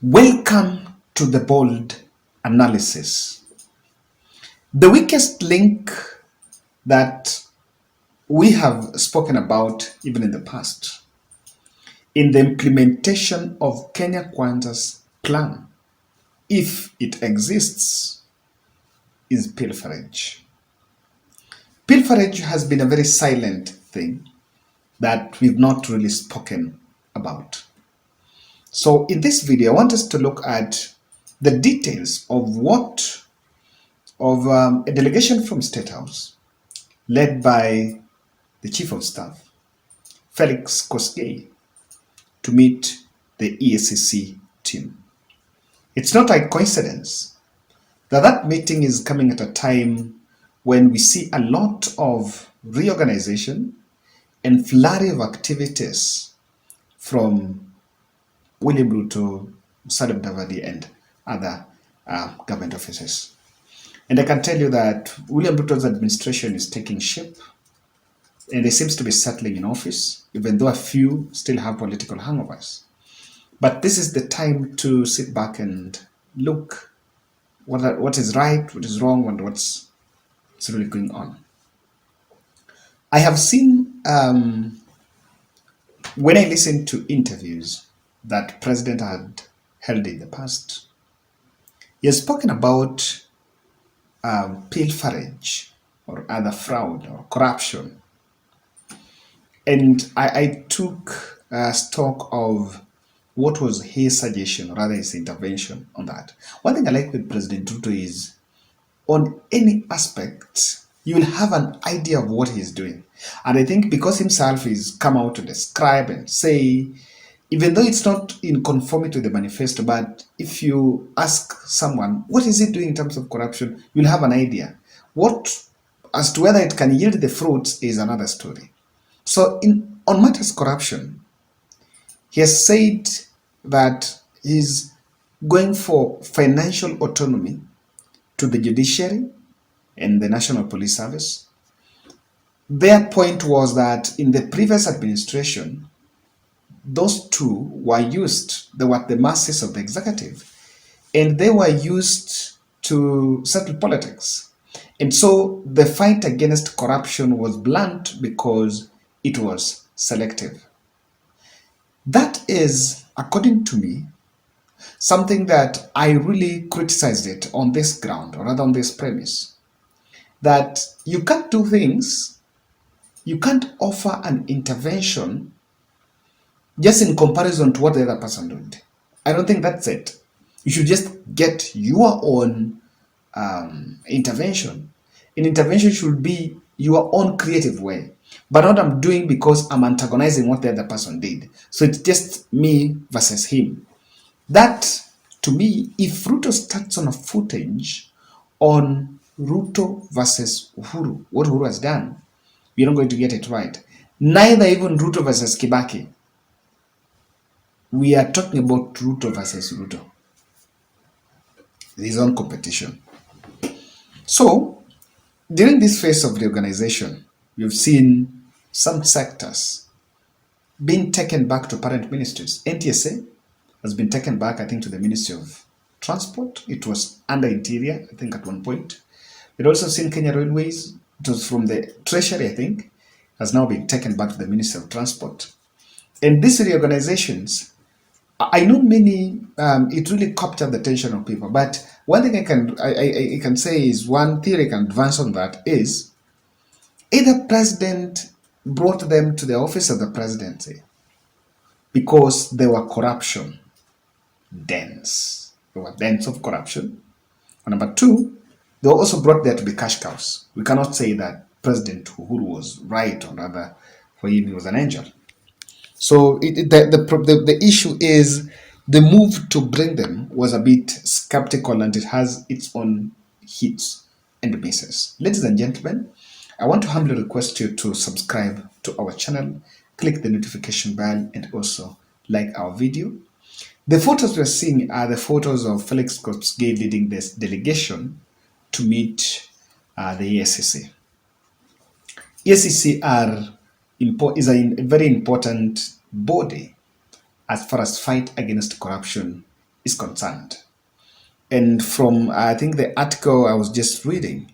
Welcome to the bold analysis. The weakest link that we have spoken about even in the past in the implementation of Kenya Kwanza's plan, if it exists, is pilferage. Pilferage has been a very silent thing that we've not really spoken about. So in this video, I want us to look at the details of a delegation from Statehouse led by the Chief of Staff, Felix Kosgei, to meet the EACC team. It's not a coincidence that that meeting is coming at a time when we see a lot of reorganization and flurry of activities from William Ruto, Musalia Mudavadi, and other government offices. And I can tell you that William Ruto's administration is taking shape and he seems to be settling in office, even though a few still have political hangovers. But this is the time to sit back and look what is right, what is wrong, and what's really going on. I have seen, when I listen to interviews that President had held in the past, he has spoken about pilferage or other fraud or corruption. And I took stock of what was his suggestion, or rather his intervention on that. One thing I like with President Ruto is on any aspect, you will have an idea of what he's doing. And I think because himself is come out to describe and say, even though it's not in conformity with the manifesto, but if you ask someone, what is it doing in terms of corruption, you'll have an idea. As to whether it can yield the fruits is another story. So on matters corruption, he has said that he's going for financial autonomy to the judiciary and the National Police Service. Their point was that in the previous administration, those two were used, they were the masses of the executive, and they were used to settle politics. And so the fight against corruption was blunt because it was selective. That is, according to me, something that I really criticized it on this ground, or rather on this premise, that you can't do things, you can't offer an intervention just in comparison to what the other person did. I don't think that's it. You should just get your own intervention. An intervention should be your own creative way, but not I'm doing because I'm antagonizing what the other person did. So it's just me versus him. That, to me, if Ruto starts on a footage on Ruto versus Uhuru, what Uhuru has done, we're not going to get it right. Neither even Ruto versus Kibaki. We are talking about Ruto versus Ruto. His own competition. So, during this phase of reorganization, we've seen some sectors being taken back to parent ministries. NTSA has been taken back, I think, to the Ministry of Transport. It was under Interior, I think, at one point. We've also seen Kenya Railways, it was from the Treasury, I think, has now been taken back to the Ministry of Transport. And these reorganizations, I know many, it really captured the attention of people. But one thing I can say is, one theory I can advance on that is, either president brought them to the office of the presidency because there were corruption dens. There were dens of corruption. And number two, they were also brought there to be cash cows. We cannot say that President Uhuru was right, or rather, for him, he was an angel. So the issue is the move to bring them was a bit skeptical, and it has its own hits and misses. Ladies and gentlemen, I want to humbly request you to subscribe to our channel, click the notification bell, and also like our video. The photos we're seeing are the photos of Felix Kosgei leading this delegation to meet the EACC. EACC is a very important body as far as fight against corruption is concerned. And from, I think, the article I was just reading,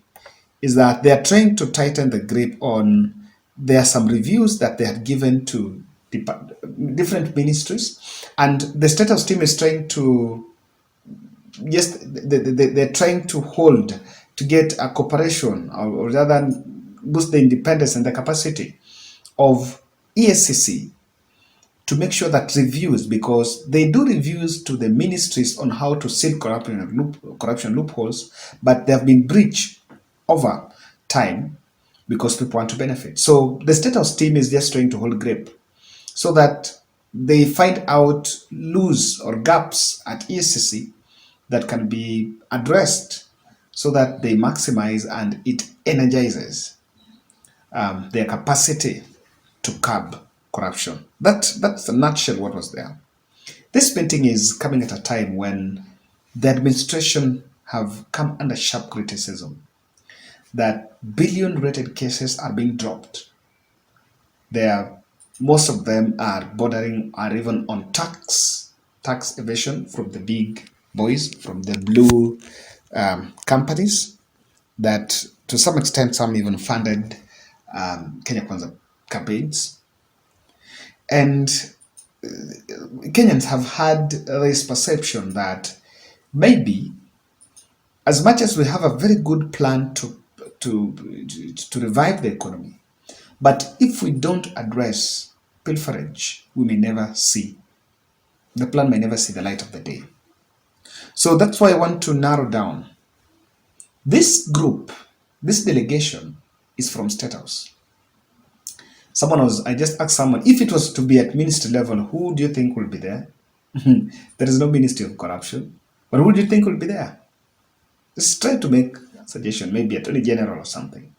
is that they are trying to tighten the grip on, there are some reviews that they had given to different ministries, and the Statehouse team is trying to, yes, they're trying to hold, to get a cooperation, or rather boost the independence and the capacity of EACC to make sure that reviews, because they do reviews to the ministries on how to seal corruption loopholes, but they have been breached over time because people want to benefit. So the Statehouse team is just trying to hold grip so that they find out loose or gaps at EACC that can be addressed so that they maximize and it energizes their capacity to curb corruption. That's a nutshell what was there. This painting is coming at a time when the administration have come under sharp criticism that billion-rated cases are being dropped. Most of them are bordering, are even on tax evasion from the big boys, from the blue companies that to some extent some even funded Kenya Kwanza campaigns. And Kenyans have had this perception that maybe, as much as we have a very good plan to revive the economy, but if we don't address pilferage, we may never see, the plan may never see the light of the day. So that's why I want to narrow down. This group, this delegation is from Statehouse. I just asked someone, if it was to be at ministry level, who do you think will be there? There is no Ministry of Corruption. But who do you think will be there? Just try to make a suggestion, maybe Attorney General or something.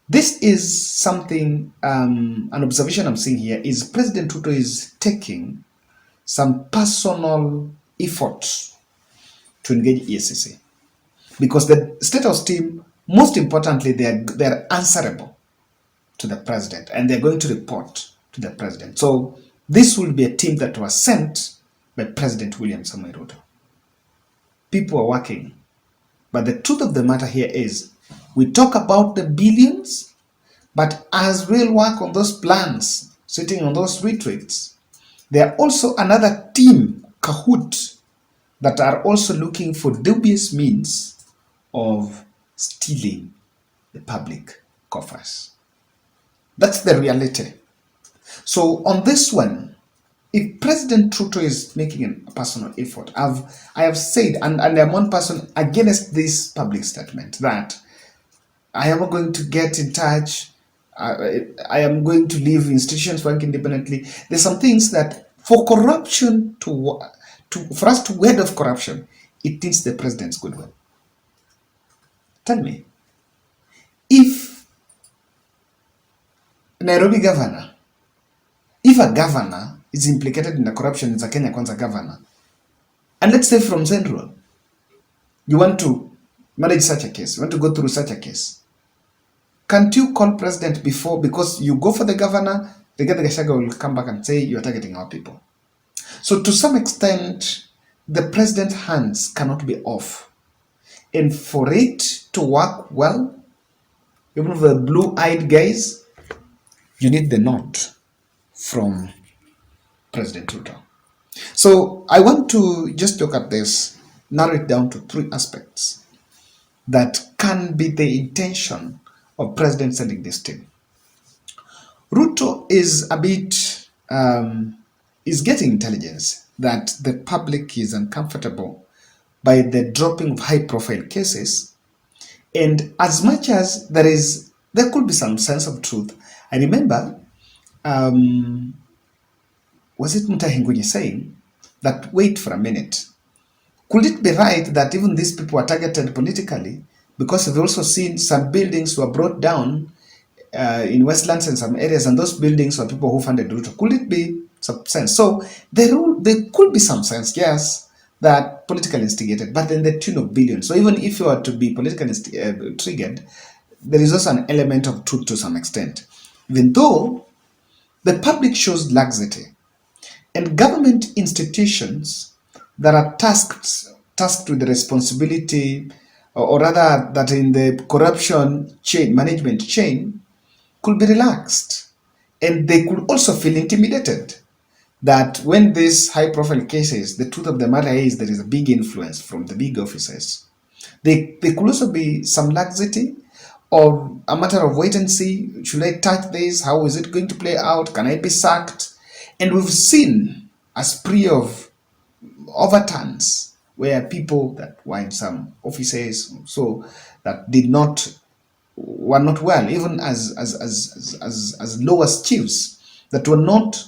This is something, an observation I'm seeing here is President Ruto is taking some personal efforts to engage EACC. Because the Statehouse team, most importantly, they're answerable to the president and they're going to report to the president. So this will be a team that was sent by President William Samoei Ruto. People are working. But the truth of the matter here is, we talk about the billions, but as we'll work on those plans, sitting on those retreats, there are also another team, Kahoot, that are also looking for dubious means of stealing the public coffers. That's the reality. So on this one, if President Ruto is making a personal effort, I have said, and I'm one person against this public statement, that I am going to get in touch, I am going to leave institutions work independently. There's some things that for corruption for us to ward off corruption, it needs the president's goodwill. Tell me, if Nairobi governor, if a governor is implicated in the corruption as a Kenya Kwanza governor, and let's say from Central, you want to manage such a case, you want to go through such a case, can't you call president before, because you go for the governor, the Gachagua will come back and say you are targeting our people. So to some extent, the president's hands cannot be off. And for it to work well, even for the blue-eyed guys, you need the nod from President Ruto. So I want to just look at this, narrow it down to three aspects that can be the intention of President sending this team. Ruto is a bit, is getting intelligence that the public is uncomfortable by the dropping of high-profile cases. And as much as there could be some sense of truth. I remember, was it Mtaani saying that, wait for a minute, could it be right that even these people were targeted politically because they've also seen some buildings were brought down in Westlands and some areas, and those buildings were people who funded Ruto? Could it be some sense? So there could be some sense, yes, that politically instigated, but in the tune of billions. So even if you are to be politically triggered, there is also an element of truth to some extent. Even though the public shows laxity, and government institutions that are tasked with the responsibility, or rather that in the corruption chain, management chain, could be relaxed. And they could also feel intimidated that when these high profile cases, the truth of the matter is there is a big influence from the big officers. There could also be some laxity or a matter of wait and see. Should I touch this? How is it going to play out? Can I be sacked? And we've seen a spree of overturns where people that were in some offices so that did not were not well, even as low as chiefs that were not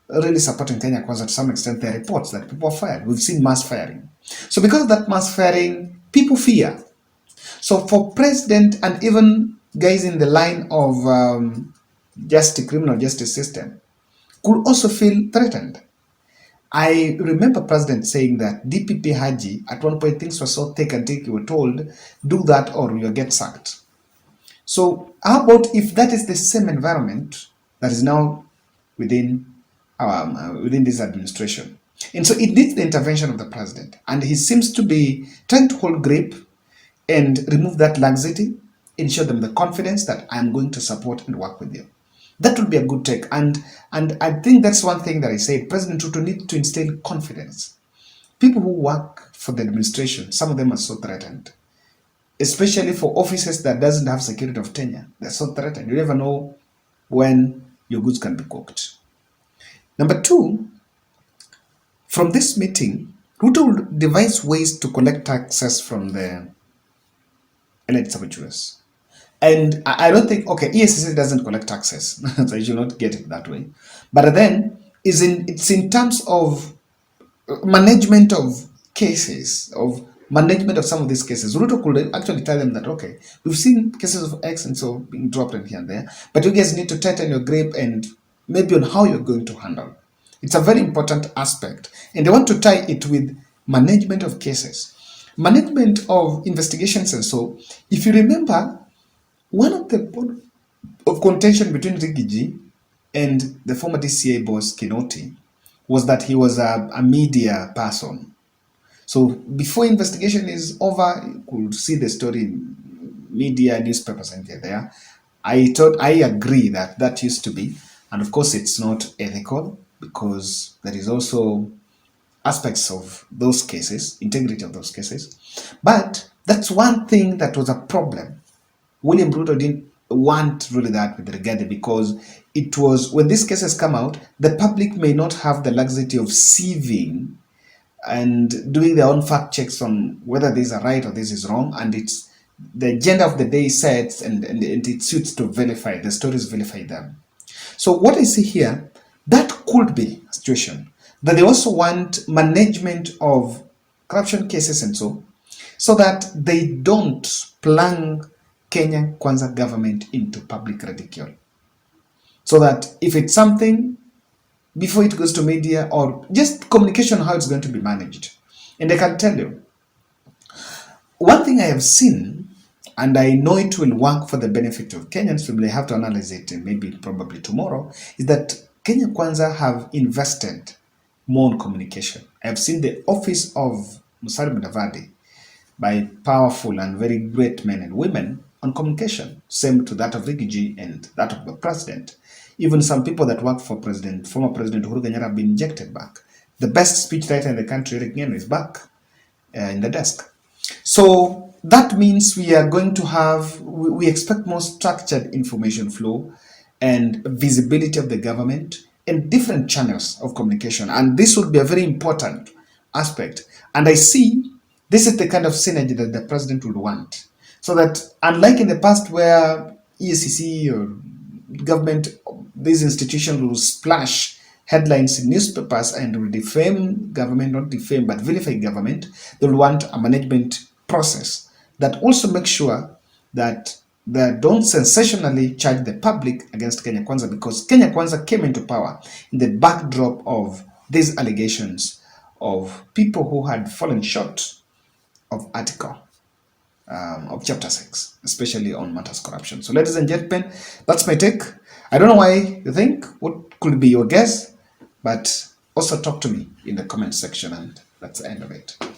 really supporting Kenya Kwanza. To some extent, there are reports that people are fired. We've seen mass firing. So because of that mass firing, people fear. So for president and even guys in the line of criminal justice system could also feel threatened. I remember President saying that DPP Haji, at one point things were so thick and thick, you were told, do that or you'll get sacked. So how about if that is the same environment that is now within within this administration? And so it needs the intervention of the president, and he seems to be trying to hold grip and remove that laxity, ensure them the confidence that I'm going to support and work with you. That would be a good take, and I think that's one thing that I said. President Ruto needs to instill confidence. People who work for the administration, some of them are so threatened, especially for offices that doesn't have security of tenure. They're so threatened. You never know when your goods can be cooked. Number two, from this meeting, Ruto will devise ways to collect taxes from the elected saboteurs. And I don't think, okay, EACC doesn't collect taxes, so you should not get it that way. But then it's in terms of management of cases, of management of some of these cases. Ruto could actually tell them that, okay, we've seen cases of X and so being dropped in here and there, but you guys need to tighten your grip and maybe on how you're going to handle. It's a very important aspect. And they want to tie it with management of cases, management of investigations. And so, if you remember, one of the point of contention between Rigiji and the former DCA boss Kinoti was that he was a media person. So before investigation is over, you could see the story in media, newspapers, and there. I agree that that used to be, and of course it's not ethical because there is also aspects of those cases, integrity of those cases. But that's one thing that was a problem. William Ruto didn't want really that with regard, because it was when these cases come out, the public may not have the luxury of sieving and doing their own fact checks on whether this is right or this is wrong, and it's the agenda of the day sets and it suits to verify the stories, verify them. So what I see here, that could be a situation that they also want management of corruption cases and so that they don't plunge Kenya Kwanza government into public ridicule. So that if it's something, before it goes to media or just communication, how it's going to be managed. And I can tell you, one thing I have seen, and I know it will work for the benefit of Kenyans, we may have to analyze it maybe probably tomorrow, is that Kenya Kwanza have invested more on communication. I have seen the office of Musalia Mudavadi by powerful and very great men and women on communication, same to that of Rigiji and that of the president. Even some people that work for former President Uhuru Kenyatta have been injected back. The best speechwriter in the country, Rick Ngeno, is back in the desk. So that means we are going to have, we expect more structured information flow and visibility of the government and different channels of communication. And this would be a very important aspect. And I see this is the kind of synergy that the president would want. So that unlike in the past where EACC or government, these institutions will splash headlines in newspapers and will defame government, not defame, but vilify government, they will want a management process that also makes sure that they don't sensationally charge the public against Kenya Kwanza, because Kenya Kwanza came into power in the backdrop of these allegations of people who had fallen short of article of chapter 6, especially on matters corruption. So ladies and gentlemen, that's my take. I don't know why you think, what could be your guess, but also talk to me in the comment section and That's the end of it.